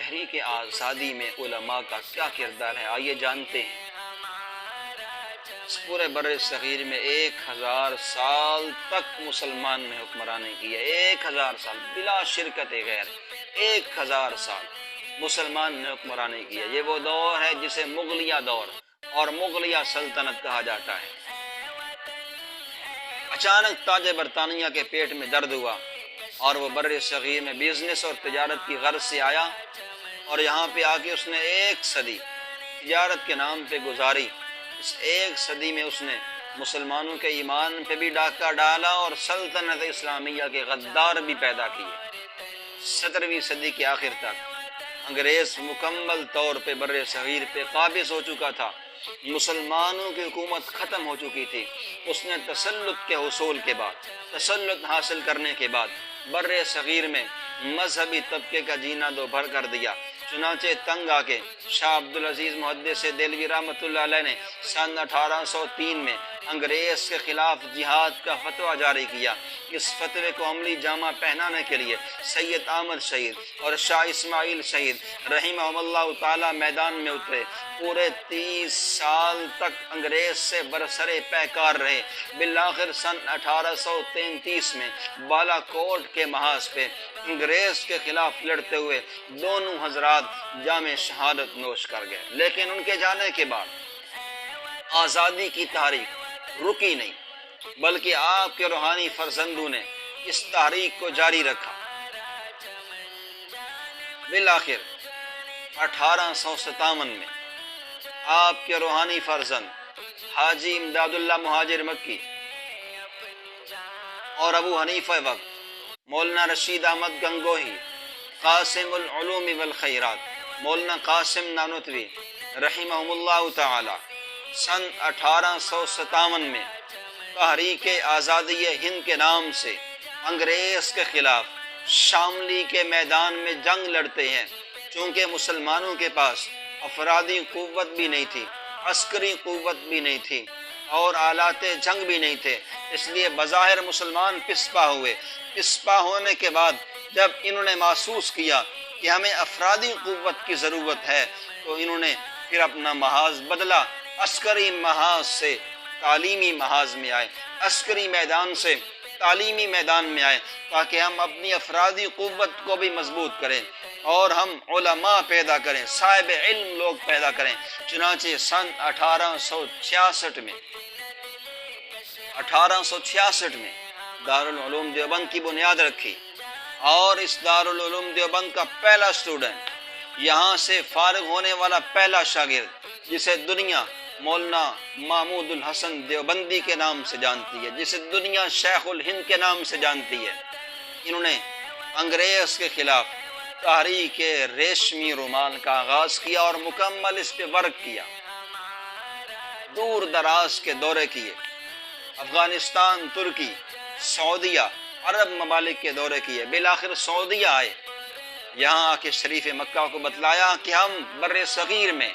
تحریک آزادی میں علماء کا کیا کردار ہے، آئیے جانتے ہیں۔ اس پورے بر صغیر میں 1000 سال تک مسلمان نے حکمرانی کی ہے، 1000 سال بلا شرکت غیر، 1000 سال مسلمان نے حکمرانی کی ہے۔ یہ وہ دور ہے جسے مغلیہ دور اور مغلیہ سلطنت کہا جاتا ہے۔ اچانک تاج برطانیہ کے پیٹ میں درد ہوا اور وہ بر صغیر میں بزنس اور تجارت کی غرض سے آیا، اور یہاں پہ آ کے اس نے 1 صدی تجارت کے نام پہ گزاری۔ اس 1 صدی میں اس نے مسلمانوں کے ایمان پہ بھی ڈاکہ ڈالا اور سلطنت اسلامیہ کے غدار بھی پیدا کیے۔ 17ویں صدی کے آخر تک انگریز مکمل طور پہ بر صغیر پہ قابض ہو چکا تھا، مسلمانوں کی حکومت ختم ہو چکی تھی۔ اس نے تسلط کے حصول کے بعد، تسلط حاصل کرنے کے بعد بر صغیر میں مذہبی طبقے کا جینا دوبھر کر دیا۔ چنانچہ تنگ آ کے شاہ عبدالعزیز محدث دہلوی رحمۃ اللہ علیہ نے سن 1803 میں انگریز کے خلاف جہاد کا فتویٰ جاری کیا۔ اس فتوے کو عملی جامہ پہنانے کے لیے سید احمد شہید اور شاہ اسماعیل شہید رحمہم اللہ تعالی میدان میں اترے۔ پورے 30 سال تک انگریز سے برسرے پیکار رہے۔ بالآخر سن 1833 میں بالا کوٹ کے محاذ پہ انگریز کے خلاف لڑتے ہوئے دونوں حضرات جام شہادت نوش کر گئے، لیکن ان کے جانے کے بعد آزادی کی تحریک رکی نہیں، بلکہ آپ کے روحانی فرزندوں نے اس تحریک کو جاری رکھا۔ بالآخر 1857 میں آپ کے روحانی فرزند حاجی امداد اللہ مہاجر مکی اور ابو حنیفہ وقت مولانا رشید احمد گنگوہی، قاسم العلوم والخیرات مولانا قاسم نانوتوی رحمہم اللہ تعالی سن 1857 میں تحریک آزادی ہند کے نام سے انگریز کے خلاف شاملی کے میدان میں جنگ لڑتے ہیں۔ چونکہ مسلمانوں کے پاس افرادی قوت بھی نہیں تھی، عسکری قوت بھی نہیں تھی اور آلات جنگ بھی نہیں تھے، اس لیے بظاہر مسلمان پسپا ہوئے۔ پسپا ہونے کے بعد جب انہوں نے محسوس کیا کہ ہمیں افرادی قوت کی ضرورت ہے، تو انہوں نے پھر اپنا محاذ بدلا، عسکری محاذ سے تعلیمی محاذ میں آئے، عسکری میدان سے تعلیمی میدان میں آئے، تاکہ ہم اپنی افرادی قوت کو بھی مضبوط کریں اور ہم علماء پیدا کریں، صاحب علم لوگ پیدا کریں۔ چنانچہ سن 1866 میں دارالعلوم دیوبند کی بنیاد رکھی، اور اس دارالعلوم دیوبند کا پہلا اسٹوڈنٹ، یہاں سے فارغ ہونے والا پہلا شاگرد، جسے دنیا مولانا محمود الحسن دیوبندی کے نام سے جانتی ہے، جسے دنیا شیخ الہند کے نام سے جانتی ہے، انہوں نے انگریز کے خلاف تحریک ریشمی رومال کا آغاز کیا اور مکمل اس پہ ورک کیا۔ دور دراز کے دورے کیے، افغانستان، ترکی، سعودیہ، عرب ممالک کے دورے کیے۔ بالآخر سعودیہ آئے، یہاں آ کے شریف مکہ کو بتلایا کہ ہم بر صغیر میں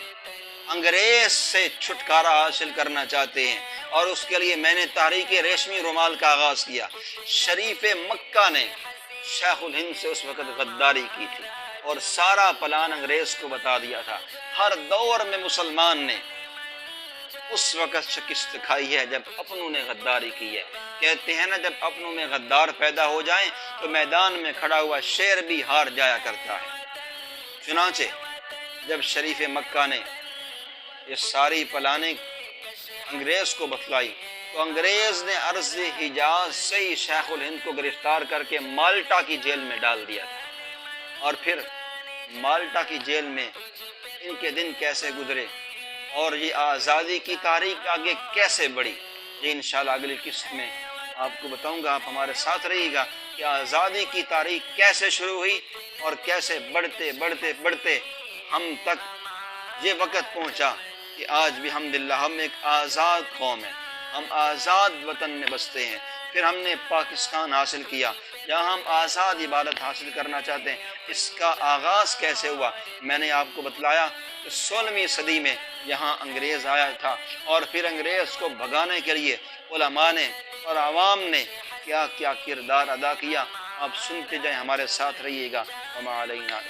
انگریز سے چھٹکارا حاصل کرنا چاہتے ہیں، اور اس کے لیے میں نے تحریک ریشمی رومال کا آغاز کیا۔ شریف مکہ نے شیخ الہند سے اس وقت غداری کی تھی اور سارا پلان انگریز کو بتا دیا تھا۔ ہر دور میں مسلمان نے اس وقت شکست کھائی ہے جب اپنوں نے غداری کی ہے۔ کہتے ہیں نا، جب اپنوں میں غدار پیدا ہو جائیں تو میدان میں کھڑا ہوا شیر بھی ہار جایا کرتا ہے۔ چنانچہ جب شریف مکہ نے یہ ساری پلانیں انگریز کو بتلائی، تو انگریز نے عرض حجاز سے ہی شیخ الہند کو گرفتار کر کے مالٹا کی جیل میں ڈال دیا تھا۔ اور پھر مالٹا کی جیل میں ان کے دن کیسے گزرے اور یہ آزادی کی تاریخ آگے کیسے بڑھی، یہ انشاءاللہ اگلی قسط میں آپ کو بتاؤں گا۔ آپ ہمارے ساتھ رہیے گا کہ آزادی کی تاریخ کیسے شروع ہوئی اور کیسے بڑھتے بڑھتے بڑھتے ہم تک یہ وقت پہنچا کہ آج بھی الحمدللہ ہم ایک آزاد قوم ہیں، ہم آزاد وطن میں بستے ہیں۔ پھر ہم نے پاکستان حاصل کیا، جہاں ہم آزاد عبادت حاصل کرنا چاہتے ہیں۔ اس کا آغاز کیسے ہوا، میں نے آپ کو بتلایا کہ 16ویں صدی میں یہاں انگریز آیا تھا، اور پھر انگریز کو بھگانے کے لیے علماء نے اور عوام نے کیا کیا کردار ادا کیا۔ آپ سنتے جائیں، ہمارے ساتھ رہیے گا۔ وما علینا